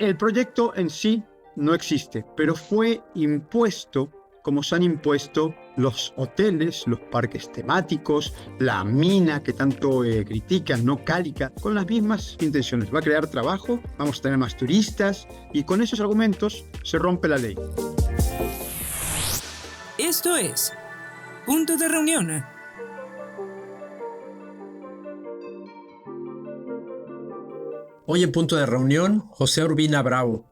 El proyecto en sí no existe, pero fue impuesto como se han impuesto los hoteles, los parques temáticos, la mina que tanto critican, no Cálica, con las mismas intenciones. Va a crear trabajo, vamos a tener más turistas y con esos argumentos se rompe la ley. Esto es Punto de Reunión. Hoy en Punto de Reunión, José Urbina Bravo.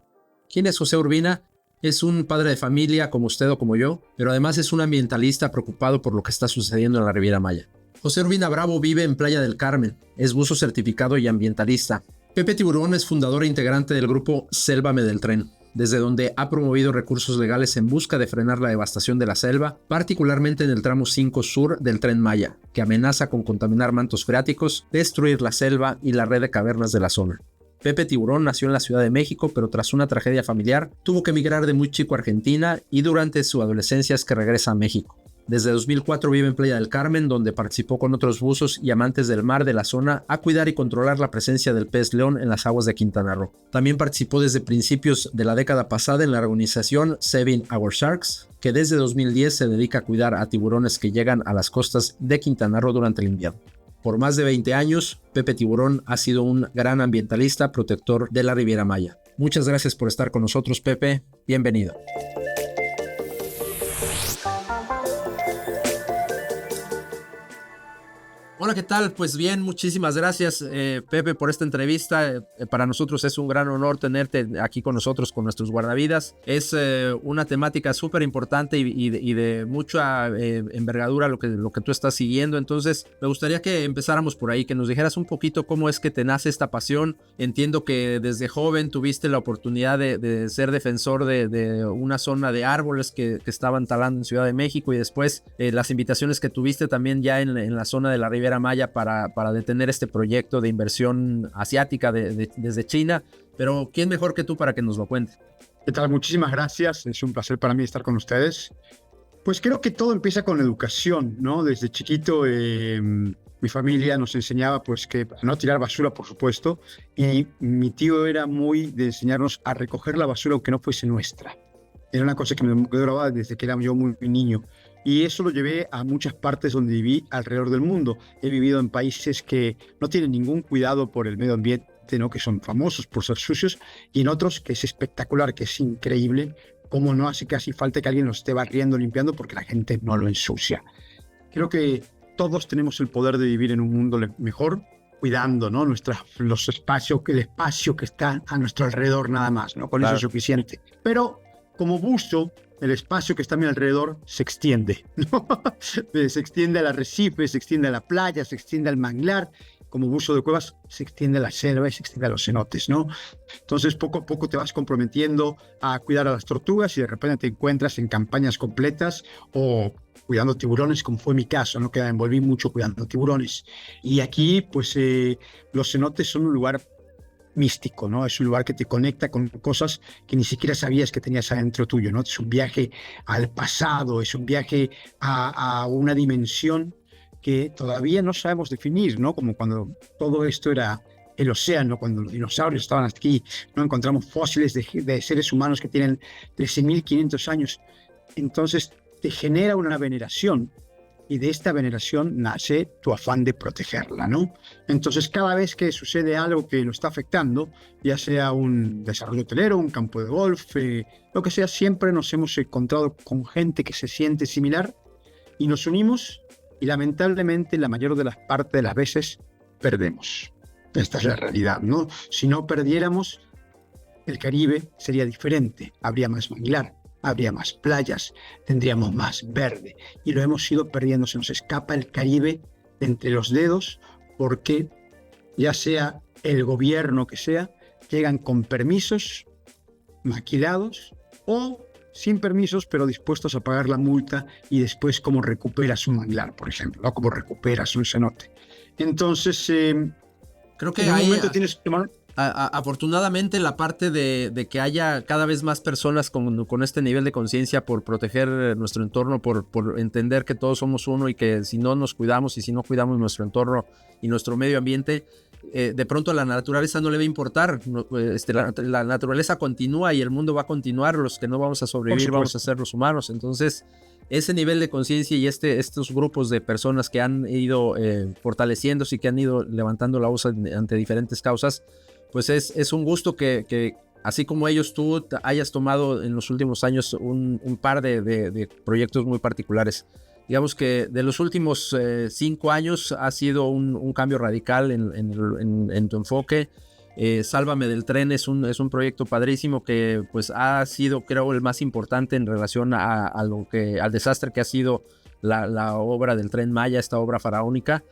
¿Quién es José Urbina? Es un padre de familia como usted o como yo, pero además es un ambientalista preocupado por lo que está sucediendo en la Riviera Maya. José Urbina Bravo vive en Playa del Carmen, es buzo certificado y ambientalista. Pepe Tiburón es fundador e integrante del grupo Sélvame del Tren, desde donde ha promovido recursos legales en busca de frenar la devastación de la selva, particularmente en el tramo 5 sur del Tren Maya, que amenaza con contaminar mantos freáticos, destruir la selva y la red de cavernas de la zona. Pepe Tiburón nació en la Ciudad de México, pero tras una tragedia familiar tuvo que emigrar de muy chico a Argentina y durante su adolescencia es que regresa a México. Desde 2004 vive en Playa del Carmen, donde participó con otros buzos y amantes del mar de la zona a cuidar y controlar la presencia del pez león en las aguas de Quintana Roo. También participó desde principios de la década pasada en la organización Saving Our Sharks, que desde 2010 se dedica a cuidar a tiburones que llegan a las costas de Quintana Roo durante el invierno. Por más de 20 años, Pepe Tiburón ha sido un gran ambientalista protector de la Riviera Maya. Muchas gracias por estar con nosotros, Pepe. Bienvenido. Hola, ¿qué tal? Pues bien, muchísimas gracias, Pepe, por esta entrevista. Para nosotros es un gran honor tenerte aquí con nosotros, con nuestros guardavidas. Es una temática súper importante y de mucha envergadura lo que tú estás siguiendo. Entonces, me gustaría que empezáramos por ahí, que nos dijeras un poquito cómo es que te nace esta pasión. Entiendo que desde joven tuviste la oportunidad de ser defensor de una zona de árboles que estaban talando en Ciudad de México y después las invitaciones que tuviste también ya en la zona de la Riviera Maya para detener este proyecto de inversión asiática desde China, pero ¿quién mejor que tú para que nos lo cuente? ¿Qué tal? Muchísimas gracias, es un placer para mí estar con ustedes. Pues creo que todo empieza con la educación, ¿no? Desde chiquito mi familia nos enseñaba pues que a no tirar basura, por supuesto, y mi tío era muy de enseñarnos a recoger la basura aunque no fuese nuestra. Era una cosa que me quedó grabada desde que era yo muy niño. Y eso lo llevé a muchas partes donde viví alrededor del mundo. He vivido en países que no tienen ningún cuidado por el medio ambiente, ¿no? Que son famosos por ser sucios, y en otros que es espectacular, que es increíble, cómo no hace casi falta que alguien lo esté barriendo, limpiando, porque la gente no lo ensucia. Creo que todos tenemos el poder de vivir en un mundo mejor, cuidando, ¿no? El espacio que está a nuestro alrededor nada más, ¿no? Con claro. Eso es suficiente. Pero como buzo, el espacio que está a mi alrededor se extiende, ¿no? Se extiende al arrecife, se extiende a la playa, se extiende al manglar. Como buzo de cuevas, se extiende a la selva y se extiende a los cenotes, ¿no? Entonces, poco a poco te vas comprometiendo a cuidar a las tortugas y de repente te encuentras en campañas completas o cuidando tiburones, como fue mi caso, ¿no? Que me envolví mucho cuidando tiburones. Y aquí, pues, los cenotes son un lugar místico, ¿no? Es un lugar que te conecta con cosas que ni siquiera sabías que tenías adentro tuyo, ¿no? Es un viaje al pasado, es un viaje a una dimensión que todavía no sabemos definir, ¿no? Como cuando todo esto era el océano, cuando los dinosaurios estaban aquí, no encontramos fósiles de seres humanos que tienen 13.500 años. Entonces te genera una veneración. Y de esta veneración nace tu afán de protegerla, ¿no? Entonces, cada vez que sucede algo que lo está afectando, ya sea un desarrollo hotelero, un campo de golf, lo que sea, siempre nos hemos encontrado con gente que se siente similar y nos unimos y lamentablemente la mayor de las partes de las veces perdemos. Esta es la realidad, ¿no? Si no perdiéramos, el Caribe sería diferente, habría más manglar, habría más playas, tendríamos más verde y lo hemos ido perdiendo, se nos escapa el Caribe de entre los dedos porque ya sea el gobierno que sea, llegan con permisos maquilados o sin permisos pero dispuestos a pagar la multa y después cómo recuperas un manglar, por ejemplo, ¿no? Cómo recuperas un cenote. Entonces, creo que en un momento tienes que tomar... Afortunadamente la parte de que haya cada vez más personas con este nivel de conciencia por proteger nuestro entorno, por entender que todos somos uno y que si no nos cuidamos y si no cuidamos nuestro entorno y nuestro medio ambiente, de pronto a la naturaleza no le va a importar. La naturaleza continúa y el mundo va a continuar. Los que no vamos a sobrevivir vamos a ser los humanos. Entonces, ese nivel de conciencia y estos grupos de personas que han ido fortaleciéndose y que han ido levantando la voz ante diferentes causas, pues es un gusto que así como ellos, tú hayas tomado en los últimos años un par de proyectos muy particulares. Digamos que de los últimos 5 años ha sido un cambio radical en tu enfoque. Sálvame del tren es un proyecto padrísimo que pues ha sido, creo, el más importante en relación al desastre que ha sido la obra del Tren Maya, esta obra faraónica.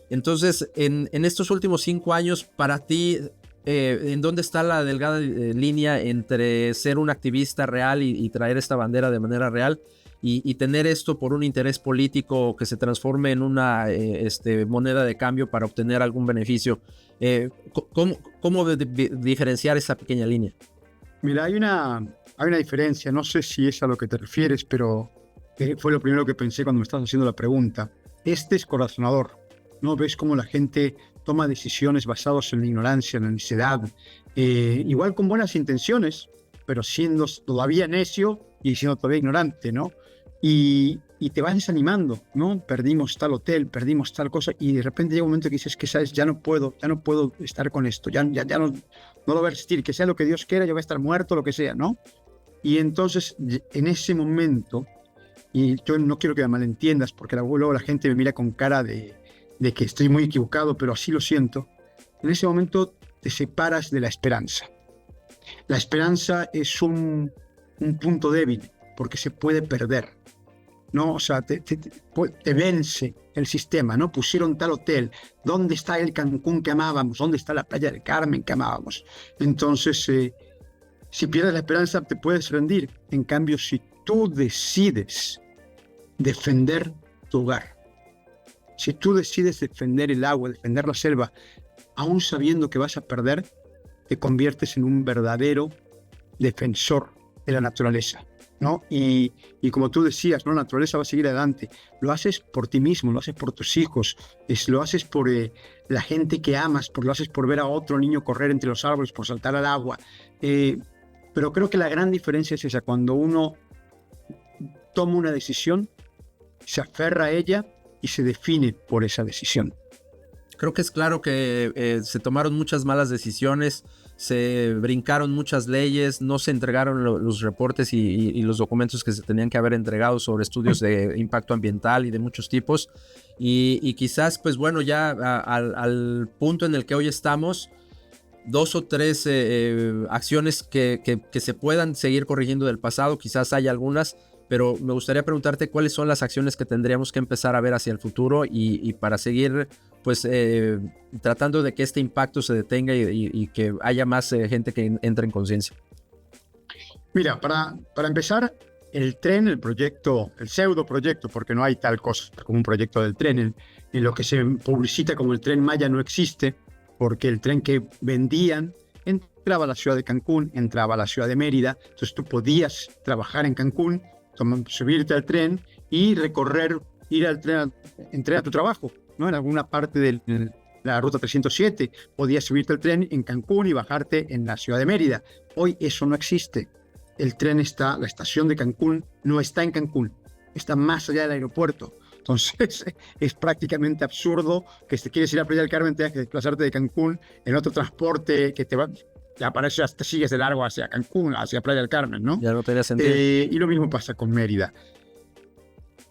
Entonces, en estos últimos 5 años, para ti, ¿en dónde está la delgada línea entre ser un activista real y traer esta bandera de manera real y tener esto por un interés político que se transforme en una moneda de cambio para obtener algún beneficio? ¿Cómo diferenciar esa pequeña línea? Mira, hay una diferencia, no sé si es a lo que te refieres, pero fue lo primero que pensé cuando me estabas haciendo la pregunta. Este es corazonador, ¿no? Ves cómo la gente toma decisiones basadas en la ignorancia, en la necedad, igual con buenas intenciones, pero siendo todavía necio y siendo todavía ignorante, ¿no? Y te vas desanimando, ¿no? Perdimos tal hotel, perdimos tal cosa, y de repente llega un momento que dices que, ¿sabes? Ya no puedo estar con esto, ya no lo voy a resistir, que sea lo que Dios quiera, yo voy a estar muerto, lo que sea, ¿no? Y entonces, en ese momento, y yo no quiero que me malentiendas, porque luego la gente me mira con cara de que estoy muy equivocado, pero así lo siento, en ese momento te separas de la esperanza. La esperanza es un punto débil, porque se puede perder, ¿no? O sea, te vence el sistema, ¿no? Pusieron tal hotel, ¿dónde está el Cancún que amábamos? ¿Dónde está la Playa del Carmen que amábamos? Entonces, si pierdes la esperanza, te puedes rendir. En cambio, si tú decides defender tu hogar, si tú decides defender el agua, defender la selva, aún sabiendo que vas a perder, te conviertes en un verdadero defensor de la naturaleza, ¿no? Y como tú decías, ¿no? La naturaleza va a seguir adelante. Lo haces por ti mismo, lo haces por tus hijos, lo haces por la gente que amas, lo haces por ver a otro niño correr entre los árboles, por saltar al agua. Pero creo que la gran diferencia es esa, cuando uno toma una decisión, se aferra a ella y se define por esa decisión. Creo que es claro que se tomaron muchas malas decisiones, se brincaron muchas leyes, no se entregaron los reportes y los documentos que se tenían que haber entregado sobre estudios de impacto ambiental y de muchos tipos. Y quizás, pues bueno, ya al punto en el que hoy estamos, 2 o 3 acciones que se puedan seguir corrigiendo del pasado, quizás haya algunas, pero me gustaría preguntarte cuáles son las acciones que tendríamos que empezar a ver hacia el futuro y para seguir pues tratando de que este impacto se detenga y que haya más gente que entre en conciencia. Mira, para empezar, el tren, el proyecto, el pseudo proyecto, porque no hay tal cosa como un proyecto del tren, en lo que se publicita como el Tren Maya no existe, porque el tren que vendían entraba a la ciudad de Cancún, entraba a la ciudad de Mérida, entonces tú podías trabajar en Cancún, subirte al tren y recorrer, ir al tren, entrar a tu trabajo, ¿no? En alguna parte de la ruta 307, podías subirte al tren en Cancún y bajarte en la ciudad de Mérida. Hoy eso no existe. El tren está, la estación de Cancún no está en Cancún, está más allá del aeropuerto. Entonces es prácticamente absurdo que si quieres ir a Playa del Carmen tengas que desplazarte de Cancún en otro transporte que te va, ya para eso te sigues de largo hacia Cancún, hacia Playa del Carmen, ¿no? Ya no tenía sentido. Y lo mismo pasa con Mérida.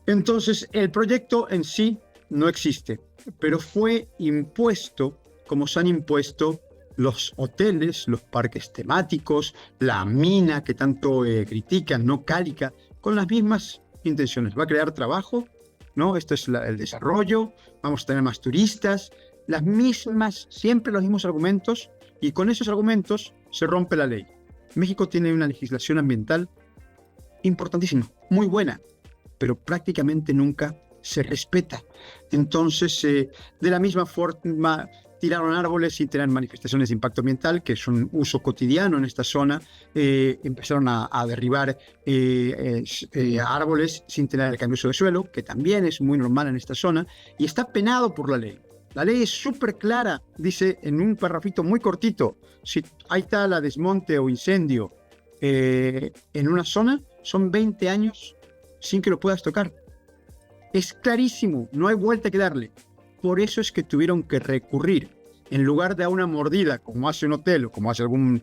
Entonces el proyecto en sí no existe, pero fue impuesto como se han impuesto los hoteles, los parques temáticos, la mina que tanto critican, ¿no? Cálica, con las mismas intenciones. Va a crear trabajo, ¿no? Esto es el desarrollo, vamos a tener más turistas, las mismas, siempre los mismos argumentos, y con esos argumentos se rompe la ley. México tiene una legislación ambiental importantísima, muy buena, pero prácticamente nunca se respeta. Entonces, de la misma forma, tiraron árboles sin tener manifestaciones de impacto ambiental, que es un uso cotidiano en esta zona. Empezaron a derribar árboles sin tener el cambio de suelo, que también es muy normal en esta zona, y está penado por la ley. La ley es súper clara, dice en un parrafito muy cortito, si hay tal a desmonte o incendio en una zona, son 20 años sin que lo puedas tocar. Es clarísimo, no hay vuelta que darle. Por eso es que tuvieron que recurrir, en lugar de a una mordida, como hace un hotel o como hace algún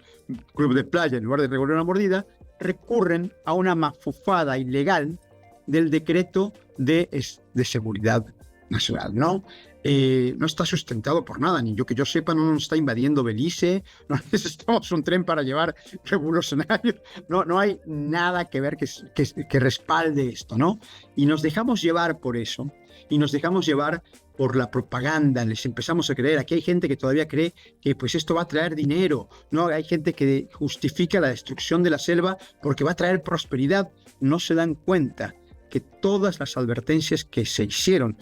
club de playa, en lugar de recurrir a una mordida, recurren a una mafufada ilegal del decreto de seguridad nacional, ¿no? No está sustentado por nada, ni yo que yo sepa, no nos está invadiendo Belice, no necesitamos un tren para llevar revolucionarios, no hay nada que ver que respalde esto, ¿no? Y nos dejamos llevar por eso, y nos dejamos llevar por la propaganda, les empezamos a creer. Aquí hay gente que todavía cree que pues esto va a traer dinero, ¿no? Hay gente que justifica la destrucción de la selva porque va a traer prosperidad. No se dan cuenta que todas las advertencias que se hicieron,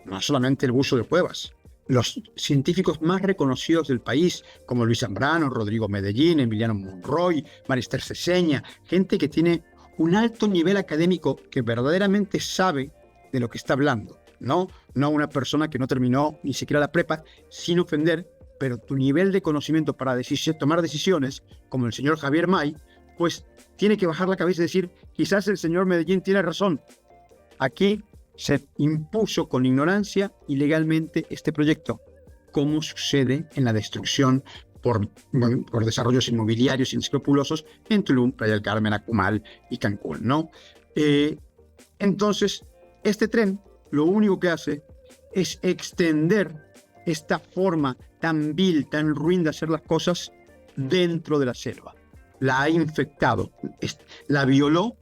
no solamente el uso de cuevas, los científicos más reconocidos del país, como Luis Zambrano, Rodrigo Medellín, Emiliano Monroy, Marister Ceseña, gente que tiene un alto nivel académico que verdaderamente sabe de lo que está hablando, ¿no? No una persona que no terminó ni siquiera la prepa, sin ofender, pero tu nivel de conocimiento para tomar decisiones, como el señor Javier May, pues tiene que bajar la cabeza y decir, quizás el señor Medellín tiene razón. Aquí se impuso con ignorancia ilegalmente este proyecto, como sucede en la destrucción por desarrollos inmobiliarios inescrupulosos en Tulum, Playa del Carmen, Acumal y Cancún, ¿no? Entonces, este tren lo único que hace es extender esta forma tan vil, tan ruin de hacer las cosas dentro de la selva. La ha infectado, la violó,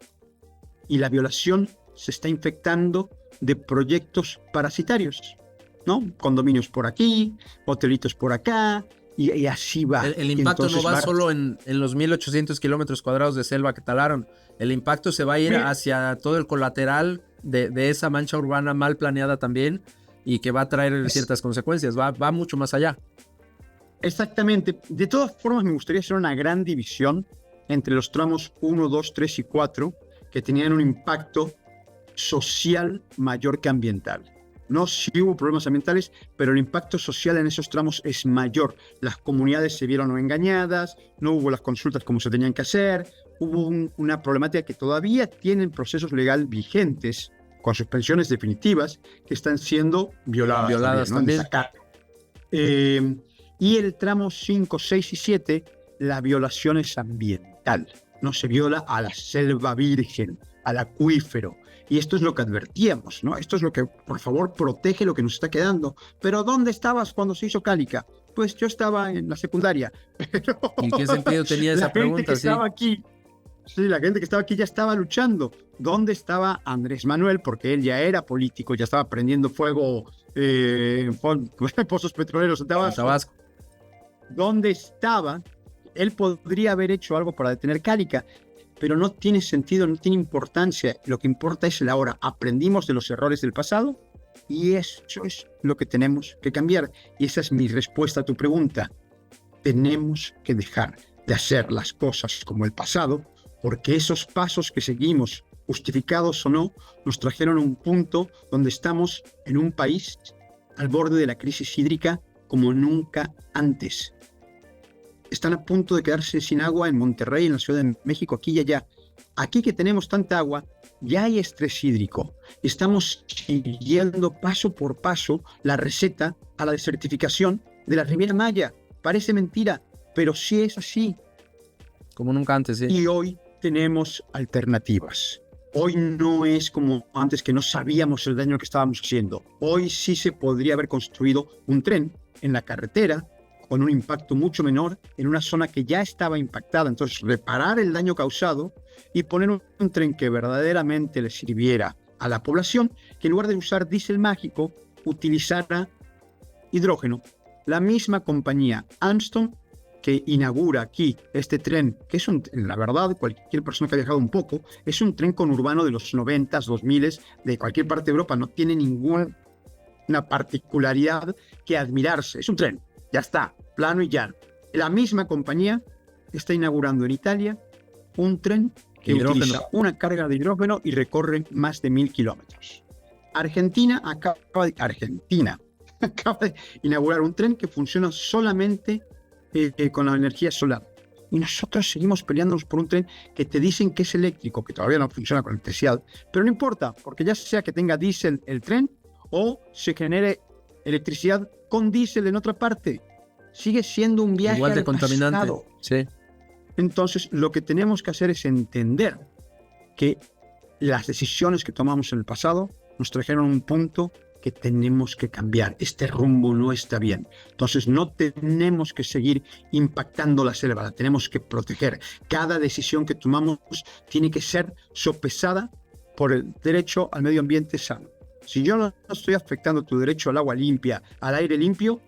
y la violación se está infectando de proyectos parasitarios, ¿no? Condominios por aquí, hotelitos por acá, y así va. El impacto no va solo en los 1.800 kilómetros cuadrados de selva que talaron. El impacto se va a ir hacia todo el colateral de esa mancha urbana mal planeada también, y que va a traer ciertas consecuencias. Va mucho más allá. Exactamente. De todas formas, me gustaría hacer una gran división entre los tramos 1, 2, 3 y 4, que tenían un impacto social mayor que ambiental. No, sí hubo problemas ambientales, pero el impacto social en esos tramos es mayor. Las comunidades se vieron engañadas, no hubo las consultas como se tenían que hacer, hubo una problemática que todavía tienen procesos legales vigentes, con suspensiones definitivas, que están siendo violadas también. Y el tramo 5, 6 y 7, la violación es ambiental. No se viola a la selva virgen, al acuífero. Y esto es lo que advertíamos, ¿no? Esto es lo que, por favor, protege lo que nos está quedando. Pero ¿dónde estabas cuando se hizo Cálica? Pues yo estaba en la secundaria. Pero ¿y qué sentido tenía esa pregunta? Estaba aquí, sí, la gente que estaba aquí ya estaba luchando. ¿Dónde estaba Andrés Manuel? Porque él ya era político, ya estaba prendiendo fuego pozos petroleros en Tabasco. ¿Dónde estaba? Él podría haber hecho algo para detener Cálica, pero no tiene sentido, no tiene importancia. Lo que importa es el ahora. Aprendimos de los errores del pasado y eso es lo que tenemos que cambiar. Y esa es mi respuesta a tu pregunta. Tenemos que dejar de hacer las cosas como el pasado, porque esos pasos que seguimos, justificados o no, nos trajeron a un punto donde estamos en un país al borde de la crisis hídrica como nunca antes. Están a punto de quedarse sin agua en Monterrey, en la Ciudad de México, aquí y allá. Aquí que tenemos tanta agua, ya hay estrés hídrico. Estamos siguiendo paso por paso la receta a la desertificación de la Riviera Maya. Parece mentira, pero sí es así. Como nunca antes, sí. Y hoy tenemos alternativas. Hoy no es como antes, que no sabíamos el daño que estábamos haciendo. Hoy sí se podría haber construido un tren en la carretera con un impacto mucho menor en una zona que ya estaba impactada. Entonces, reparar el daño causado y poner un tren que verdaderamente le sirviera a la población, que en lugar de usar diésel mágico, utilizara hidrógeno. La misma compañía, Alstom, que inaugura aquí este tren, que es la verdad, cualquier persona que ha viajado un poco, es un tren conurbano de los 90s, 2000s, de cualquier parte de Europa, no tiene ninguna particularidad que admirarse. Es un tren, ya está, plano y llano. La misma compañía está inaugurando en Italia un tren que utiliza una carga de hidrógeno y recorre más de 1.000 kilómetros. Argentina acaba de inaugurar un tren que funciona solamente con la energía solar. Y nosotros seguimos peleándonos por un tren que te dicen que es eléctrico, que todavía no funciona con electricidad, pero no importa, porque ya sea que tenga diésel el tren o se genere electricidad con diésel en otra parte, sigue siendo un viaje igual de al contaminante. pasado. Sí. Entonces, lo que tenemos que hacer es entender que las decisiones que tomamos en el pasado nos trajeron a un punto que tenemos que cambiar. Este rumbo no está bien. Entonces, no tenemos que seguir impactando la selva, la tenemos que proteger. Cada decisión que tomamos tiene que ser sopesada por el derecho al medio ambiente sano. Si yo no estoy afectando tu derecho al agua limpia, al aire limpio,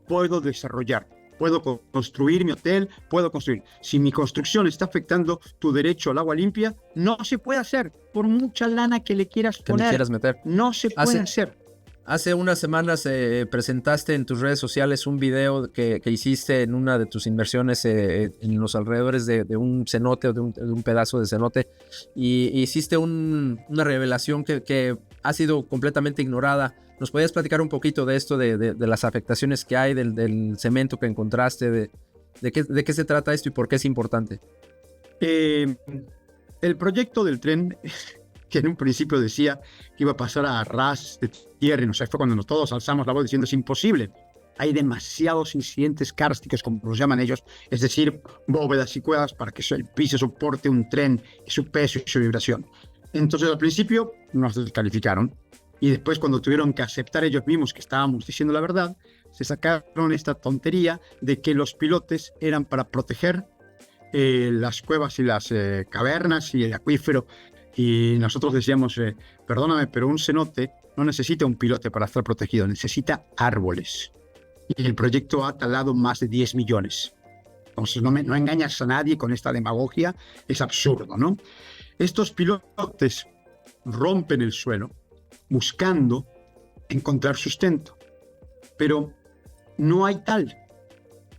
puedo desarrollar, puedo construir mi hotel, puedo construir. Si mi construcción está afectando tu derecho al agua limpia, no se puede hacer, por mucha lana que le quieras poner. Le quieras meter. No se puede hacer. Hace unas semanas presentaste en tus redes sociales un video que hiciste en una de tus inversiones en los alrededores de un cenote o de un pedazo de cenote, y hiciste una revelación que ha sido completamente ignorada. ¿Nos podías platicar un poquito de esto, de las afectaciones que hay del cemento que encontraste, de qué se trata esto y por qué es importante? El proyecto del tren, que en un principio decía que iba a pasar a ras de tierra, y no sé, fue cuando todos alzamos la voz diciendo es imposible. Hay demasiados incidentes kársticos, como los llaman ellos, es decir, bóvedas y cuevas para que el piso soporte un tren y su peso y su vibración. Entonces al principio nos descalificaron, y después cuando tuvieron que aceptar ellos mismos que estábamos diciendo la verdad, se sacaron esta tontería de que los pilotes eran para proteger las cuevas y las cavernas y el acuífero. Y nosotros decíamos, perdóname, pero un cenote no necesita un pilote para estar protegido, necesita árboles. Y el proyecto ha talado más de 10 millones. Entonces no engañas a nadie con esta demagogia, es absurdo, ¿no? Estos pilotes rompen el suelo buscando encontrar sustento, pero no hay tal.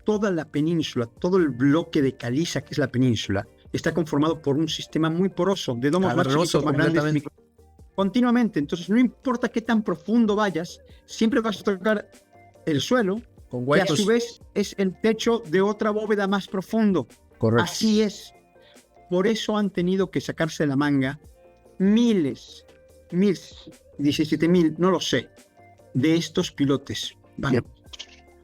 Toda la península, todo el bloque de caliza que es la península, está conformado por un sistema muy poroso, de domos más chiquitos, más grandes, continuamente. Entonces, no importa qué tan profundo vayas, siempre vas a tocar el suelo, con huecos, que a su vez es el techo de otra bóveda más profundo. Correcto. Así es. Por eso han tenido que sacarse de la manga miles, 17,000, no lo sé, de estos pilotes. ¿Vale?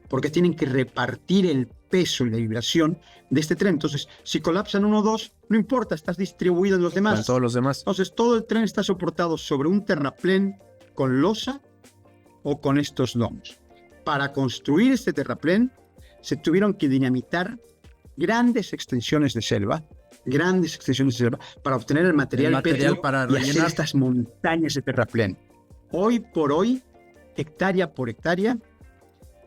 Porque tienen que repartir el peso y la vibración de este tren. Entonces, si colapsan uno o dos, no importa, estás distribuido en los demás. Con todos los demás. Entonces, todo el tren está soportado sobre un terraplén con losa o con estos domos. Para construir este terraplén, se tuvieron que dinamitar grandes extensiones de selva, para obtener el material pétreo para y hacer estas montañas de terraplén. Hoy por hoy, hectárea por hectárea,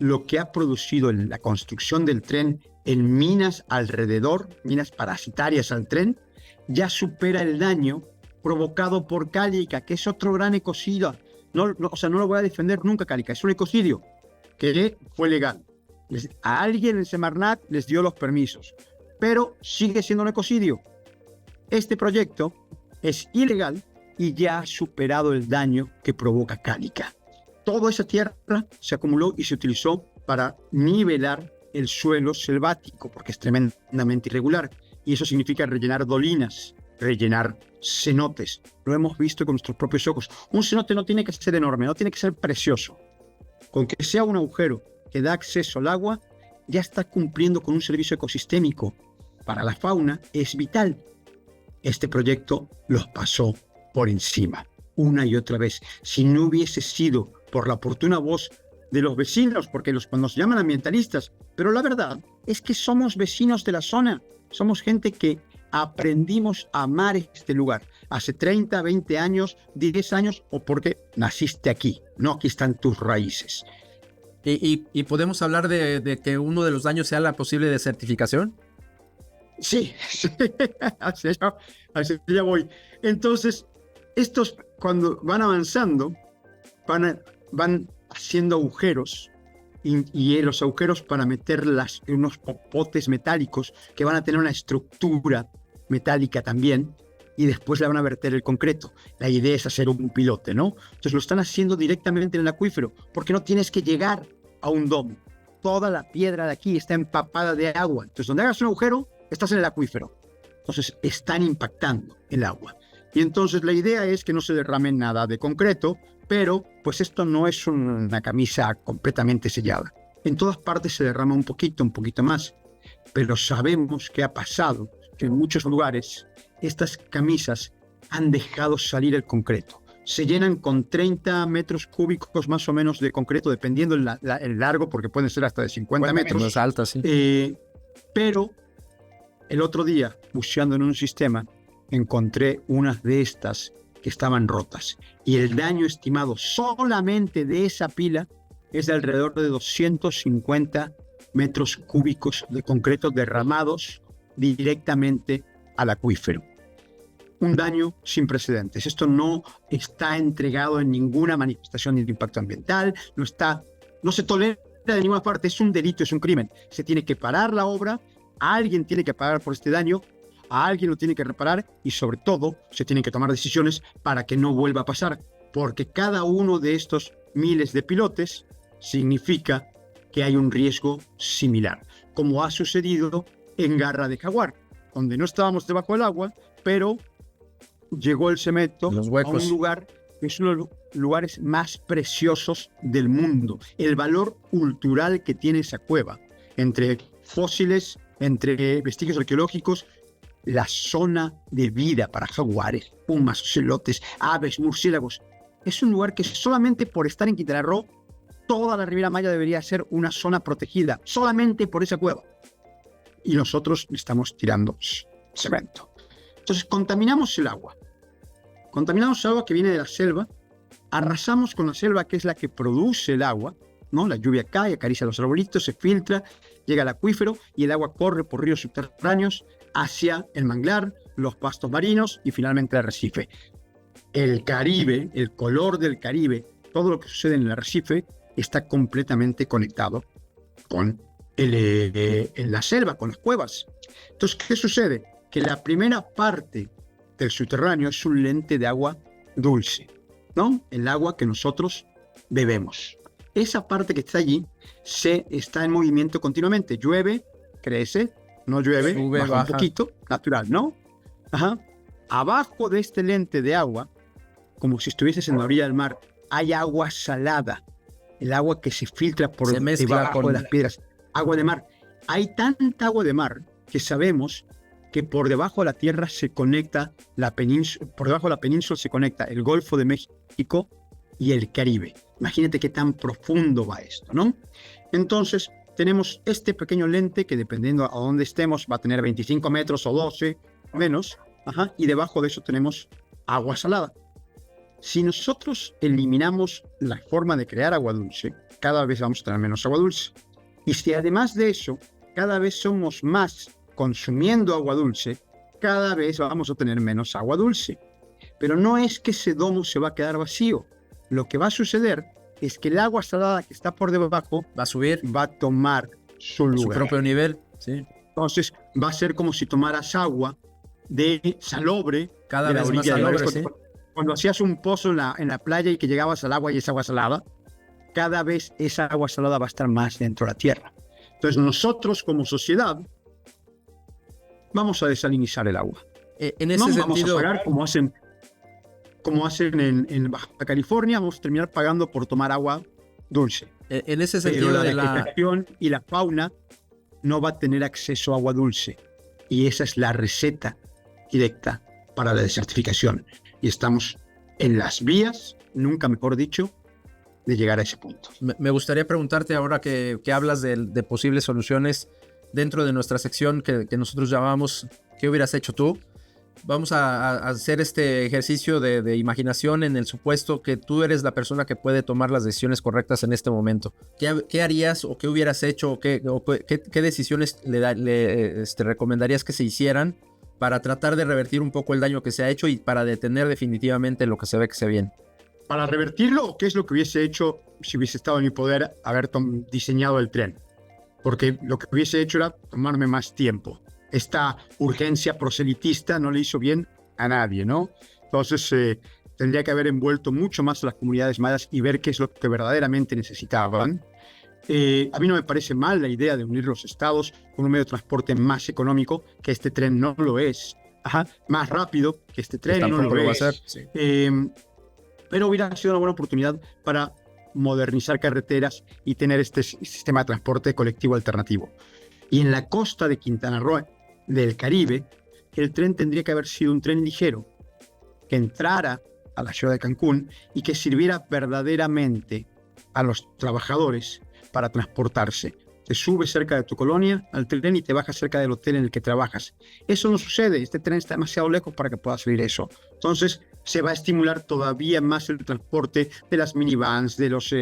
lo que ha producido en la construcción del tren en minas alrededor, minas parasitarias al tren, ya supera el daño provocado por Cálica, que es otro gran ecocidio. No lo voy a defender nunca, Cálica, es un ecocidio que fue legal. A alguien en Semarnat les dio los permisos, pero sigue siendo un ecocidio. Este proyecto es ilegal y ya ha superado el daño que provoca Cálica. Toda esa tierra se acumuló y se utilizó para nivelar el suelo selvático, porque es tremendamente irregular. Y eso significa rellenar dolinas, rellenar cenotes. Lo hemos visto con nuestros propios ojos. Un cenote no tiene que ser enorme, no tiene que ser precioso. Con que sea un agujero que da acceso al agua, ya está cumpliendo con un servicio ecosistémico. Para la fauna es vital. Este proyecto los pasó por encima, una y otra vez. Si no hubiese sido por la oportuna voz de los vecinos, porque cuando nos llaman ambientalistas, pero la verdad es que somos vecinos de la zona, somos gente que aprendimos a amar este lugar hace 30, 20 años, 10 años, o porque naciste aquí, no, aquí están tus raíces. ¿Y podemos hablar de que uno de los daños sea la posible desertificación? Sí, así ya voy. Entonces, estos cuando van avanzando, van haciendo agujeros y los agujeros para meter unos popotes metálicos que van a tener una estructura metálica también, y después le van a verter el concreto. La idea es hacer un pilote, ¿no? Entonces lo están haciendo directamente en el acuífero, porque no tienes que llegar a un domo. Toda la piedra de aquí está empapada de agua. Entonces, donde hagas un agujero, estás en el acuífero. Entonces, están impactando el agua. Y entonces la idea es que no se derrame nada de concreto, pero pues esto no es una camisa completamente sellada. En todas partes se derrama un poquito más. Pero sabemos que ha pasado, que en muchos lugares estas camisas han dejado salir el concreto. Se llenan con 30 metros cúbicos más o menos de concreto, dependiendo el largo, porque pueden ser hasta de 50 metros. Más alta, sí. Pero el otro día, buceando en un sistema, encontré unas de estas que estaban rotas. Y el daño estimado solamente de esa pila es de alrededor de 250 metros cúbicos de concreto derramados directamente al acuífero. Un daño sin precedentes. Esto no está entregado en ninguna manifestación de impacto ambiental, no se tolera de ninguna parte, es un delito, es un crimen. Se tiene que parar la obra, alguien tiene que pagar por este daño, a alguien lo tiene que reparar y sobre todo se tienen que tomar decisiones para que no vuelva a pasar, porque cada uno de estos miles de pilotes significa que hay un riesgo similar, como ha sucedido en Garra de Jaguar, donde no estábamos debajo del agua, pero llegó el cemento a un lugar que es uno de los lugares más preciosos del mundo. El valor cultural que tiene esa cueva, entre fósiles, entre vestigios arqueológicos, la zona de vida para jaguares, pumas, ocelotes, aves, murciélagos. Es un lugar que solamente por estar en Quintana Roo, toda la Riviera Maya debería ser una zona protegida, solamente por esa cueva. Y nosotros estamos tirando cemento. Entonces contaminamos el agua. Contaminamos el agua que viene de la selva, arrasamos con la selva que es la que produce el agua, ¿no? La lluvia cae, acaricia los arbolitos, se filtra, llega al acuífero y el agua corre por ríos subterráneos hacia el manglar, los pastos marinos y finalmente el arrecife. El Caribe, el color del Caribe, todo lo que sucede en el arrecife está completamente conectado con la selva, con las cuevas. Entonces, ¿qué sucede? Que la primera parte del subterráneo es un lente de agua dulce, ¿no? El agua que nosotros bebemos. Esa parte que está allí está en movimiento continuamente. Llueve, crece, no llueve, sube, baja un poquito, natural, ¿no? Ajá. Abajo de este lente de agua, como si estuvieses en la orilla del mar, hay agua salada. El agua que se filtra por debajo de las piedras. Agua de mar. Hay tanta agua de mar que sabemos que por debajo de la tierra se conecta por debajo de la península se conecta el Golfo de México y el Caribe. Imagínate qué tan profundo va esto, ¿no? Entonces, tenemos este pequeño lente que dependiendo a dónde estemos va a tener 25 metros o 12 menos, y debajo de eso tenemos agua salada. Si nosotros eliminamos la forma de crear agua dulce, cada vez vamos a tener menos agua dulce. Y si además de eso, cada vez somos más consumiendo agua dulce, cada vez vamos a tener menos agua dulce. Pero no es que ese domo se va a quedar vacío. Lo que va a suceder es que el agua salada que está por debajo va a subir, va a tomar su lugar. Su propio nivel, sí. Entonces va a ser como si tomaras agua de salobre. Cada vez más salobre, sí. Cuando hacías un pozo en la playa y que llegabas al agua y es agua salada, cada vez esa agua salada va a estar más dentro de la tierra. Entonces nosotros como sociedad vamos a desalinizar el agua. En ese sentido, vamos a pagar como hacen en Baja California, vamos a terminar pagando por tomar agua dulce. En ese sentido, pero la vegetación y la fauna no va a tener acceso a agua dulce. Y esa es la receta directa para la desertificación. Y estamos en las vías, nunca mejor dicho, de llegar a ese punto. Me gustaría preguntarte ahora que hablas de posibles soluciones dentro de nuestra sección que nosotros llamamos ¿qué hubieras hecho tú? Vamos a hacer este ejercicio de imaginación en el supuesto que tú eres la persona que puede tomar las decisiones correctas en este momento. ¿Qué harías o qué hubieras hecho o qué decisiones le recomendarías que se hicieran para tratar de revertir un poco el daño que se ha hecho y para detener definitivamente lo que se ve que se viene? ¿Para revertirlo? ¿Qué es lo que hubiese hecho si hubiese estado en mi poder haber diseñado el tren? Porque lo que hubiese hecho era tomarme más tiempo. Esta urgencia proselitista no le hizo bien a nadie, ¿no? Entonces, tendría que haber envuelto mucho más a las comunidades mayas y ver qué es lo que verdaderamente necesitaban. A mí no me parece mal la idea de unir los estados con un medio de transporte más económico, que este tren no lo es. Ajá, más rápido que este tren, no tampoco lo lo va a es. hacer. Sí. Pero hubiera sido una buena oportunidad para modernizar carreteras y tener este sistema de transporte colectivo alternativo. Y en la costa de Quintana Roo, del Caribe, el tren tendría que haber sido un tren ligero que entrara a la ciudad de Cancún y que sirviera verdaderamente a los trabajadores para transportarse. Te subes cerca de tu colonia al tren y te bajas cerca del hotel en el que trabajas. Eso no sucede, este tren está demasiado lejos para que pueda salir eso. Entonces se va a estimular todavía más el transporte de las minivans, de los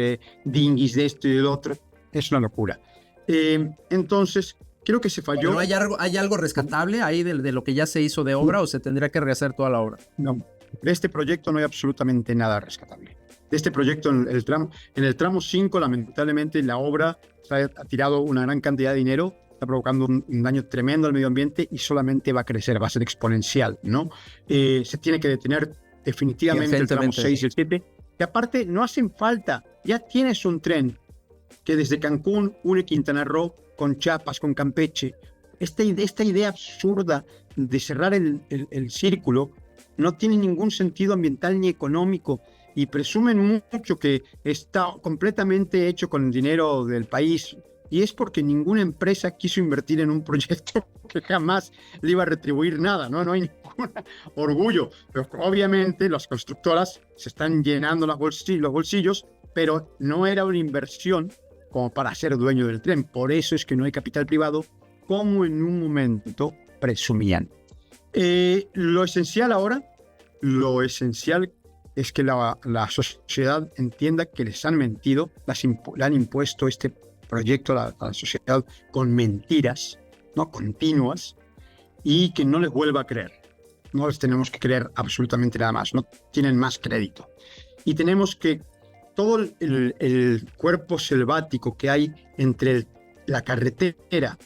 dinghies, de esto y del otro. Es una locura. Entonces, creo que se falló. ¿Pero hay algo rescatable ahí de lo que ya se hizo de obra o se tendría que rehacer toda la obra? No, de este proyecto no hay absolutamente nada rescatable. De este proyecto, en el tramo 5, lamentablemente, la obra ha tirado una gran cantidad de dinero, está provocando un daño tremendo al medio ambiente y solamente va a crecer, va a ser exponencial, ¿no? Se tiene que detener definitivamente el tramo 6 y el 7, que aparte no hacen falta. Ya tienes un tren que desde Cancún une Quintana Roo con Chiapas, con Campeche. Esta idea absurda de cerrar el círculo no tiene ningún sentido ambiental ni económico, y presumen mucho que está completamente hecho con el dinero del país, y es porque ninguna empresa quiso invertir en un proyecto que jamás le iba a retribuir nada, ¿no? No hay ningún orgullo, pero obviamente las constructoras se están llenando los bolsillos, pero no era una inversión como para ser dueño del tren. Por eso es que no hay capital privado, como en un momento presumían. Lo esencial es que la sociedad entienda que les han mentido, le han impuesto este proyecto a la sociedad con mentiras, ¿no?, continuas, y que no les vuelva a creer. No les tenemos que creer absolutamente nada más, no tienen más crédito. Y tenemos que todo el cuerpo selvático que hay entre la carretera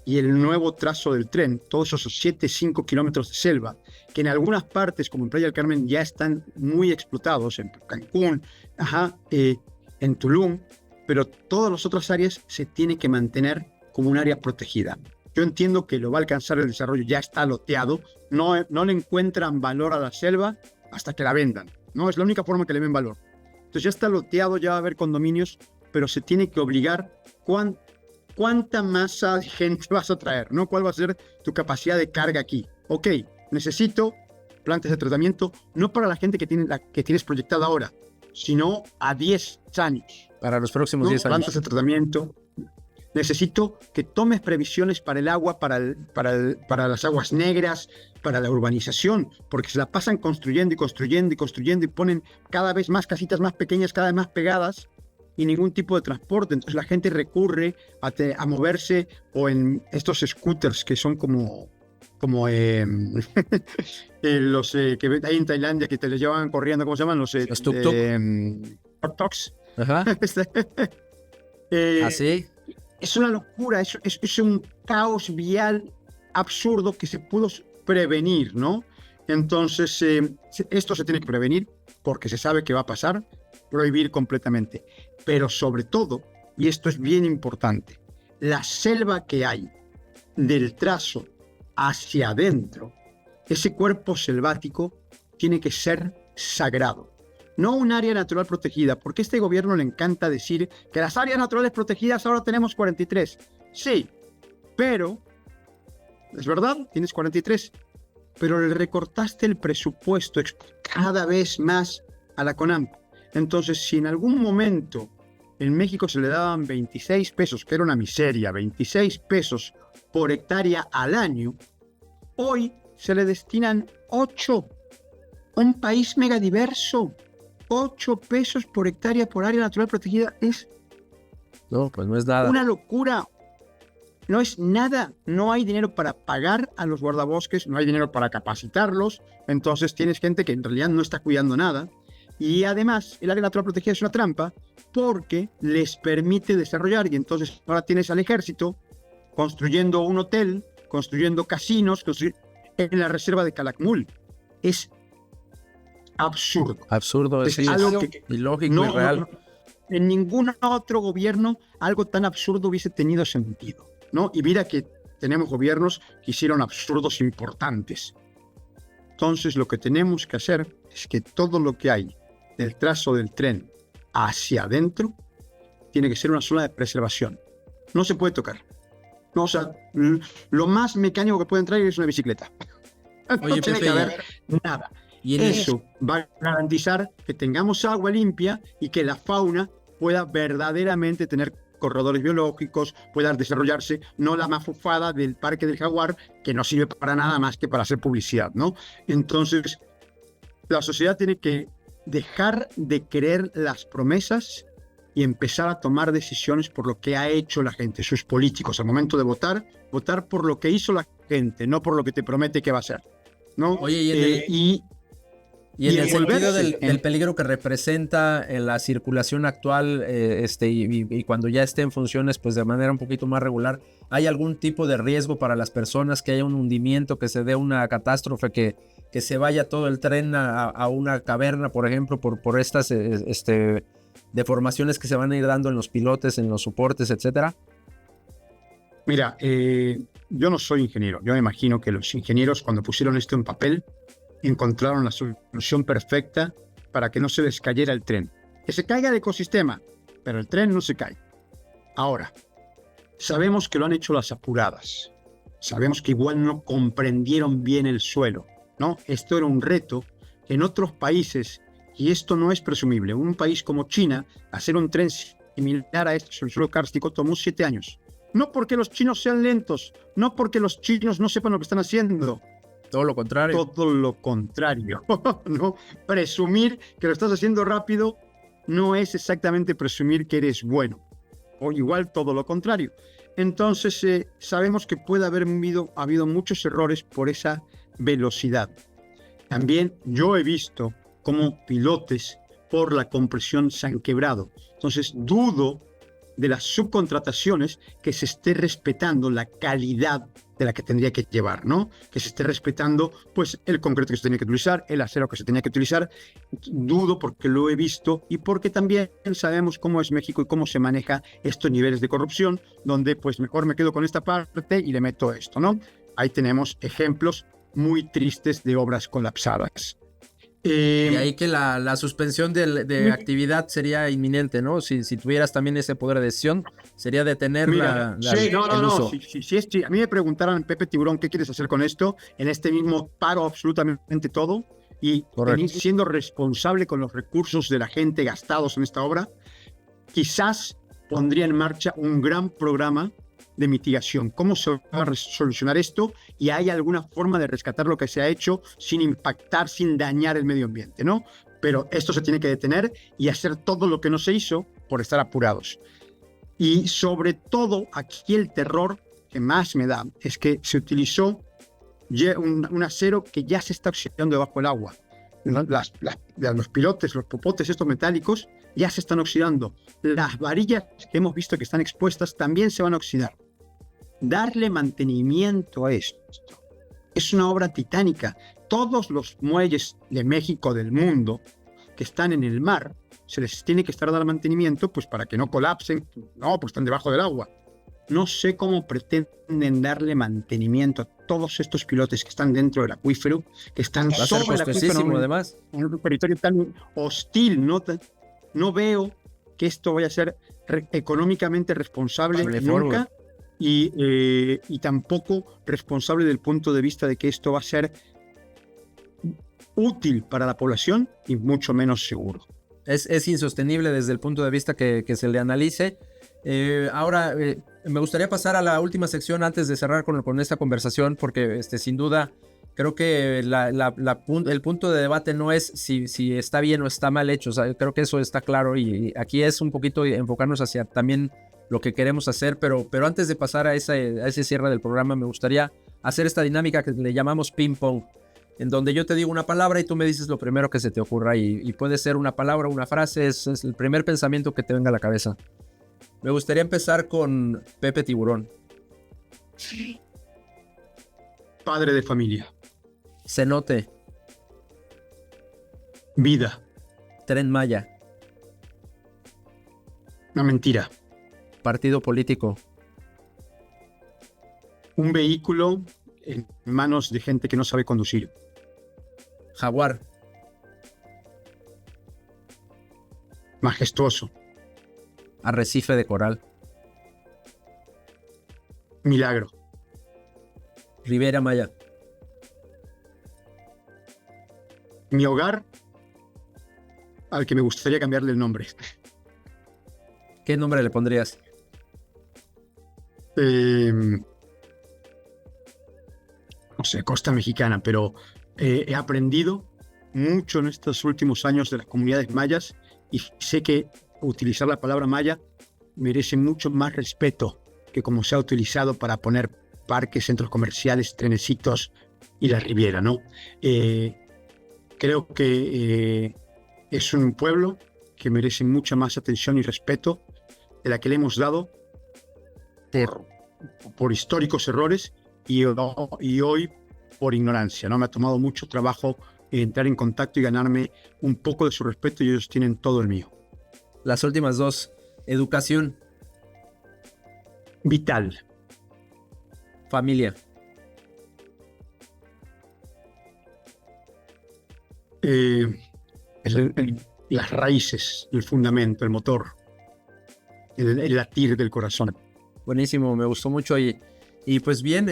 y el nuevo trazo del tren, todos esos 5 kilómetros de selva, que en algunas partes, como en Playa del Carmen, ya están muy explotados, en Cancún, en Tulum, pero todas las otras áreas se tienen que mantener como un área protegida. Yo entiendo que lo va a alcanzar el desarrollo, ya está loteado, no le encuentran valor a la selva hasta que la vendan, ¿no? Es la única forma que le ven valor. Entonces ya está loteado, ya va a haber condominios, pero se tiene que obligar cuánta masa de gente vas a traer, ¿no? ¿Cuál va a ser tu capacidad de carga aquí? Ok, necesito plantas de tratamiento, no para la gente que tienes proyectada ahora, sino a 10 años. Para los próximos 10 años. Plantas de tratamiento. Necesito que tomes previsiones para el agua, para las aguas negras, para la urbanización, porque se la pasan construyendo y construyendo y construyendo y ponen cada vez más casitas más pequeñas, cada vez más pegadas, y ningún tipo de transporte. Entonces la gente recurre a moverse o en estos scooters que son como los que hay en Tailandia, que te les llevan corriendo, ¿cómo se llaman? Los tuk-tuk. Tuk-tuks. Ajá. ¿Así? Es una locura, es un caos vial absurdo que se pudo prevenir, ¿no? Entonces, esto se tiene que prevenir porque se sabe que va a pasar, prohibir completamente. Pero sobre todo, y esto es bien importante, la selva que hay del trazo hacia adentro, ese cuerpo selvático tiene que ser sagrado. No un área natural protegida, porque a este gobierno le encanta decir que las áreas naturales protegidas ahora tenemos 43. Sí, pero, es verdad, tienes 43, pero le recortaste el presupuesto cada vez más a la CONAMP. Entonces, si en algún momento en México se le daban 26 pesos, que era una miseria, 26 pesos por hectárea al año, hoy se le destinan 8. Un país megadiverso. 8 pesos por hectárea por área natural protegida es... No, pues no es nada. Una locura. No es nada. No hay dinero para pagar a los guardabosques, no hay dinero para capacitarlos. Entonces tienes gente que en realidad no está cuidando nada. Y además, el área natural protegida es una trampa porque les permite desarrollar. Y entonces ahora tienes al ejército construyendo un hotel, construyendo casinos, en la reserva de Calakmul. Es absurdo. Absurdo, Es sí, algo es que ilógico, no, irreal. no, en ningún otro gobierno algo tan absurdo hubiese tenido sentido, ¿no? Y mira que tenemos gobiernos que hicieron absurdos importantes. Entonces, lo que tenemos que hacer es que todo lo que hay del trazo del tren hacia adentro tiene que ser una zona de preservación. No se puede tocar. No, o sea, lo más mecánico que puede entrar es una bicicleta. Oye, No tiene Pepe, que haber nada. y en Eso va a garantizar que tengamos agua limpia y que la fauna pueda verdaderamente tener corredores biológicos, pueda desarrollarse, no la mafufada del Parque del Jaguar, que no sirve para nada más que para hacer publicidad, ¿no? Entonces, la sociedad tiene que dejar de creer las promesas y empezar a tomar decisiones por lo que ha hecho la gente, sus políticos. Al momento de votar, votar por lo que hizo la gente, no por lo que te promete que va a hacer, ¿no? Oye, y en y el sentido envolverse del peligro que representa en la circulación actual, y cuando ya esté en funciones, pues de manera un poquito más regular, ¿hay algún tipo de riesgo para las personas, que haya un hundimiento, que se dé una catástrofe, que se vaya todo el tren a una caverna, por ejemplo, por estas deformaciones que se van a ir dando en los pilotes, en los soportes, etcétera? Mira, yo no soy ingeniero. Yo me imagino que los ingenieros, cuando pusieron esto en papel, encontraron la solución perfecta para que no se les cayera el tren. Que se caiga el ecosistema, pero el tren no se cae. Ahora, sabemos que lo han hecho las apuradas. Sabemos que igual no comprendieron bien el suelo, ¿no? Esto era un reto que en otros países, y esto no es presumible, un país como China, hacer un tren similar a este sobre el suelo kárstico tomó 7 años. No porque los chinos sean lentos, no porque los chinos no sepan lo que están haciendo. Todo lo contrario. Todo lo contrario, ¿no? Presumir que lo estás haciendo rápido no es exactamente presumir que eres bueno, o igual todo lo contrario. Entonces, sabemos que puede haber habido muchos errores por esa velocidad. También yo he visto cómo pilotes por la compresión se han quebrado. Entonces, dudo de las subcontrataciones que se esté respetando la calidad de la que tendría que llevar, ¿no? Que se esté respetando, pues, el concreto que se tenía que utilizar, el acero que se tenía que utilizar. Dudo porque lo he visto y porque también sabemos cómo es México y cómo se maneja estos niveles de corrupción, donde, pues, mejor me quedo con esta parte y le meto esto, ¿no? Ahí tenemos ejemplos muy tristes de obras colapsadas. Y ahí que la suspensión de actividad sería inminente, ¿no? Si tuvieras también ese poder de decisión, sería detener sí, el uso. Si a mí me preguntaran, Pepe Tiburón, ¿qué quieres hacer con esto? En este mismo paro absolutamente todo y siendo responsable con los recursos de la gente gastados en esta obra, quizás pondría en marcha un gran programa de mitigación. ¿Cómo se va a solucionar esto? Y hay alguna forma de rescatar lo que se ha hecho sin impactar, sin dañar el medio ambiente, ¿no? Pero esto se tiene que detener y hacer todo lo que no se hizo por estar apurados. Y sobre todo, aquí el terror que más me da es que se utilizó un acero que ya se está oxidando debajo del agua. Los pilotes, los popotes estos metálicos ya se están oxidando. Las varillas que hemos visto que están expuestas también se van a oxidar. Darle mantenimiento a esto es una obra titánica. Todos los muelles de México, del mundo, que están en el mar, se les tiene que estar dando mantenimiento, pues para que no colapsen. No, pues están debajo del agua. No sé cómo pretenden darle mantenimiento a todos estos pilotes que están dentro del acuífero, que están sobre el acuífero, además, en un territorio tan hostil. No veo que esto vaya a ser económicamente responsable nunca. Y tampoco responsable del punto de vista de que esto va a ser útil para la población y mucho menos seguro. Es insostenible desde el punto de vista que se le analice. Ahora, me gustaría pasar a la última sección antes de cerrar con esta conversación, porque sin duda creo que el punto de debate no es si está bien o está mal hecho. O sea, creo que eso está claro y aquí es un poquito enfocarnos hacia también lo que queremos hacer, pero antes de pasar a ese cierre del programa, me gustaría hacer esta dinámica que le llamamos ping-pong, en donde yo te digo una palabra y tú me dices lo primero que se te ocurra, y puede ser una palabra o una frase, es el primer pensamiento que te venga a la cabeza. Me gustaría empezar con Pepe Tiburón. Padre de familia. Cenote. Vida. Tren Maya. Una mentira. Partido político. Un vehículo en manos de gente que no sabe conducir. Jaguar. Majestuoso. Arrecife de coral. Milagro. Riviera Maya. Mi hogar al que me gustaría cambiarle el nombre. ¿Qué nombre le pondrías? No sé, Costa Mexicana, pero he aprendido mucho en estos últimos años de las comunidades mayas y sé que utilizar la palabra maya merece mucho más respeto que como se ha utilizado para poner parques, centros comerciales, trenecitos y la Riviera, ¿no? Creo que es un pueblo que merece mucha más atención y respeto de la que le hemos dado por históricos errores y hoy por ignorancia, ¿no? Me ha tomado mucho trabajo entrar en contacto y ganarme un poco de su respeto y ellos tienen todo el mío. Las últimas dos. Educación. Vital. Familia. Las raíces, el fundamento, el motor, el latir del corazón. Buenísimo, me gustó mucho y pues bien,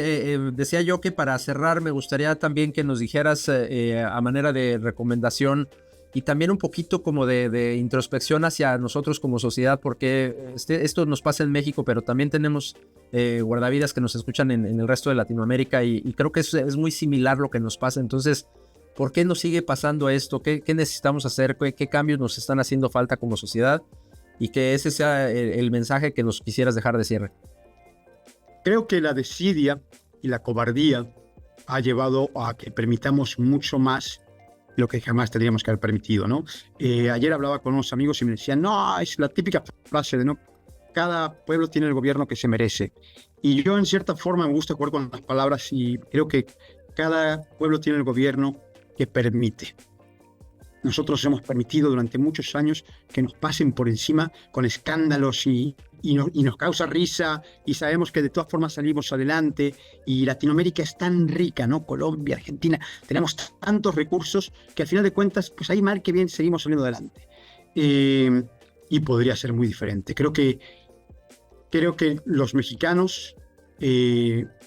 decía yo que para cerrar me gustaría también que nos dijeras a manera de recomendación y también un poquito como de introspección hacia nosotros como sociedad, porque esto nos pasa en México, pero también tenemos guardavidas que nos escuchan en el resto de Latinoamérica y creo que es muy similar lo que nos pasa. Entonces, ¿por qué nos sigue pasando esto? ¿Qué necesitamos hacer? ¿Qué cambios nos están haciendo falta como sociedad? Y que ese sea el mensaje que nos quisieras dejar de cierre. Creo que la desidia y la cobardía ha llevado a que permitamos mucho más lo que jamás tendríamos que haber permitido, ¿no? Ayer hablaba con unos amigos y me decían, no, es la típica frase de no, cada pueblo tiene el gobierno que se merece. Y yo en cierta forma me gusta jugar con las palabras y creo que cada pueblo tiene el gobierno que permite. Nosotros hemos permitido durante muchos años que nos pasen por encima con escándalos y nos causa risa y sabemos que de todas formas salimos adelante y Latinoamérica es tan rica, ¿no? Colombia, Argentina, tenemos tantos recursos que al final de cuentas, pues ahí mal que bien seguimos saliendo adelante. Y podría ser muy diferente. Creo que los mexicanos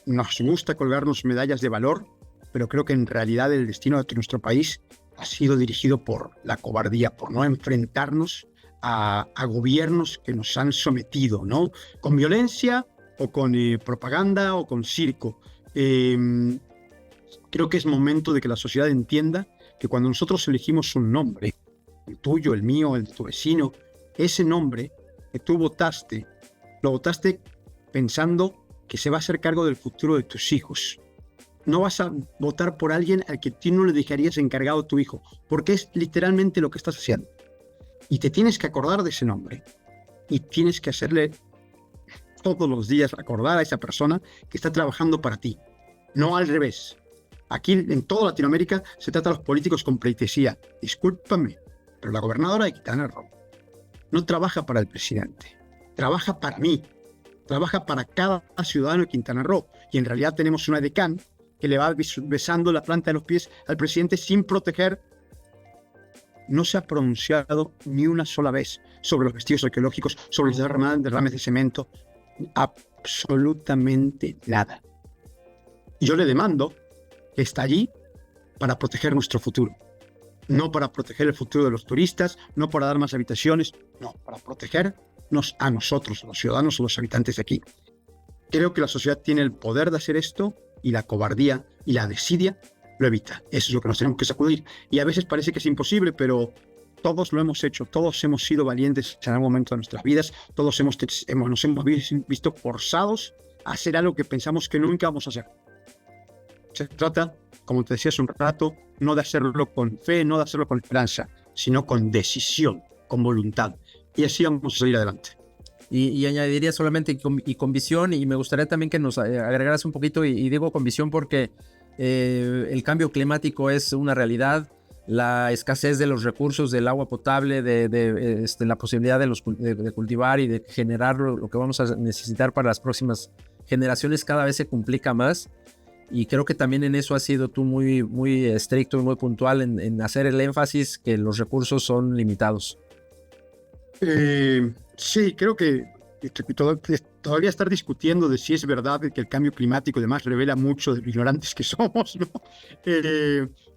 nos gusta colgarnos medallas de valor, pero creo que en realidad el destino de nuestro país ha sido dirigido por la cobardía, por no enfrentarnos a gobiernos que nos han sometido, ¿no? Con violencia o con propaganda o con circo. Creo que es momento de que la sociedad entienda que cuando nosotros elegimos un nombre, el tuyo, el mío, el de tu vecino, ese nombre que tú votaste, lo votaste pensando que se va a hacer cargo del futuro de tus hijos. No vas a votar por alguien al que tú no le dejarías encargado a tu hijo, porque es literalmente lo que estás haciendo. Y te tienes que acordar de ese nombre. Y tienes que hacerle todos los días acordar a esa persona que está trabajando para ti. No al revés. Aquí en toda Latinoamérica se trata a los políticos con pleitesía. Discúlpame, pero la gobernadora de Quintana Roo no trabaja para el presidente. Trabaja para mí. Trabaja para cada ciudadano de Quintana Roo. Y en realidad tenemos una edecán que le va besando la planta de los pies al presidente sin proteger. No se ha pronunciado ni una sola vez sobre los vestidos arqueológicos, sobre los derrames de cemento, absolutamente nada. Y yo le demando que está allí para proteger nuestro futuro, no para proteger el futuro de los turistas, no para dar más habitaciones, no, para protegernos a nosotros, a los ciudadanos, a los habitantes de aquí. Creo que la sociedad tiene el poder de hacer esto y la cobardía y la desidia lo evita. Eso es lo que nos tenemos que sacudir. Y a veces parece que es imposible, pero todos lo hemos hecho, todos hemos sido valientes en algún momento de nuestras vidas, todos nos hemos visto forzados a hacer algo que pensamos que nunca vamos a hacer. Se trata, como te decía hace un rato, no de hacerlo con fe, no de hacerlo con esperanza, sino con decisión, con voluntad. Y así vamos a salir adelante. Y añadiría solamente y con visión, y me gustaría también que nos agregaras un poquito, y digo con visión porque el cambio climático es una realidad, la escasez de los recursos del agua potable, la posibilidad de cultivar y de generar lo que vamos a necesitar para las próximas generaciones cada vez se complica más. Y creo que también en eso has sido tú muy, muy estricto y muy puntual en hacer el énfasis que los recursos son limitados. Sí, creo que todavía estar discutiendo de si es verdad que el cambio climático y demás revela mucho de lo ignorantes que somos, ¿no?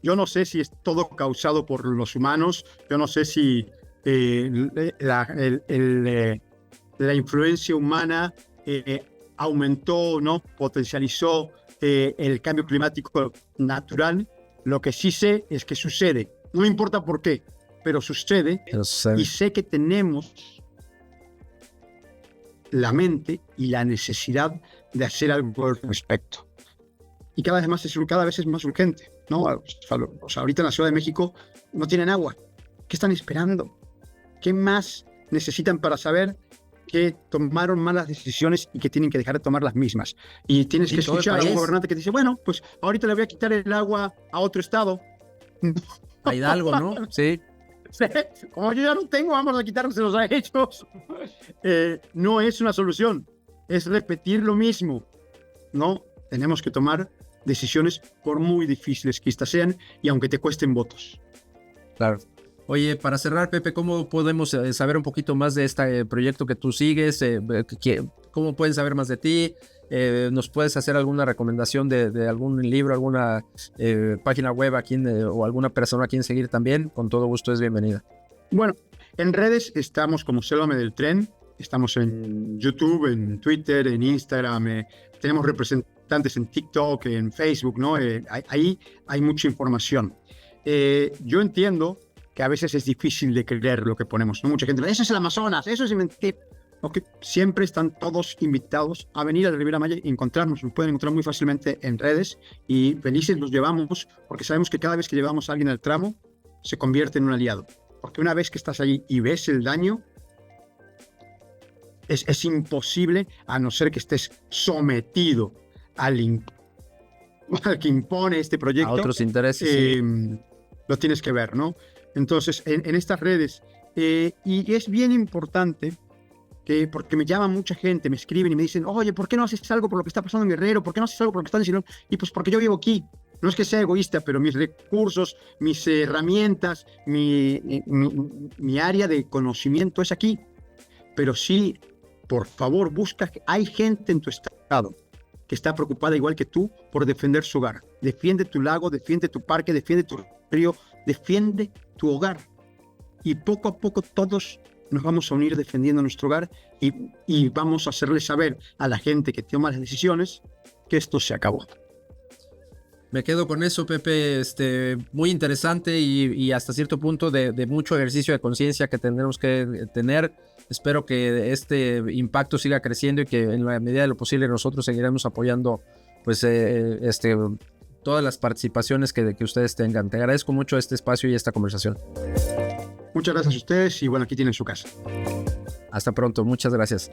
Yo no sé si es todo causado por los humanos, yo no sé si la influencia humana aumentó, ¿no? Potencializó el cambio climático natural. Lo que sí sé es que sucede, no me importa por qué, pero sucede, y sé que tenemos la mente y la necesidad de hacer algo al respecto. Y cada vez es más urgente, ¿no? O sea, ahorita en la Ciudad de México no tienen agua. ¿Qué están esperando? ¿Qué más necesitan para saber que tomaron malas decisiones y que tienen que dejar de tomar las mismas? Y tienes que escuchar a un gobernante que te dice, bueno, pues ahorita le voy a quitar el agua a otro estado. A Hidalgo, ¿no? Sí. Como yo ya no tengo, vamos a quitárselos a ellos. No es una solución, es repetir lo mismo, ¿no? Tenemos que tomar decisiones por muy difíciles que éstas sean y aunque te cuesten votos. Claro. Oye, para cerrar, Pepe, ¿cómo podemos saber un poquito más de este proyecto que tú sigues? ¿Cómo pueden saber más de ti? ¿Nos puedes hacer alguna recomendación de algún libro, alguna página web o alguna persona a quien seguir también? Con todo gusto es bienvenida. Bueno, en redes estamos como Sélvame del Tren, estamos en YouTube, en Twitter, en Instagram, tenemos representantes en TikTok, en Facebook, ¿no? Ahí hay mucha información. Yo entiendo que a veces es difícil de creer lo que ponemos, ¿no? Mucha gente dice, eso es el Amazonas, eso es mentira. Okay. Siempre están todos invitados a venir a la Riviera Maya y encontrarnos. Nos pueden encontrar muy fácilmente en redes y felices los llevamos porque sabemos que cada vez que llevamos a alguien al tramo se convierte en un aliado. Porque una vez que estás allí y ves el daño, es imposible, a no ser que estés sometido al que impone este proyecto. A otros intereses. Sí. Lo tienes que ver, ¿no? Entonces, en estas redes, y es bien importante, porque me llama mucha gente, me escriben y me dicen, oye, ¿por qué no haces algo por lo que está pasando en Guerrero? ¿Por qué no haces algo por lo que están diciendo? Y pues porque yo vivo aquí. No es que sea egoísta, pero mis recursos, mis herramientas, mi área de conocimiento es aquí. Pero sí, por favor, busca. Hay gente en tu estado que está preocupada igual que tú por defender su hogar. Defiende tu lago, defiende tu parque, defiende tu río, defiende tu hogar. Y poco a poco todos nos vamos a unir defendiendo nuestro hogar y vamos a hacerle saber a la gente que toma las decisiones que esto se acabó. Me quedo con eso, Pepe, muy interesante y hasta cierto punto de mucho ejercicio de conciencia que tendremos que tener. Espero que este impacto siga creciendo y que en la medida de lo posible nosotros seguiremos apoyando pues todas las participaciones que ustedes tengan. Te agradezco mucho este espacio y esta conversación. Muchas gracias a ustedes y bueno, aquí tienen su casa. Hasta pronto, muchas gracias.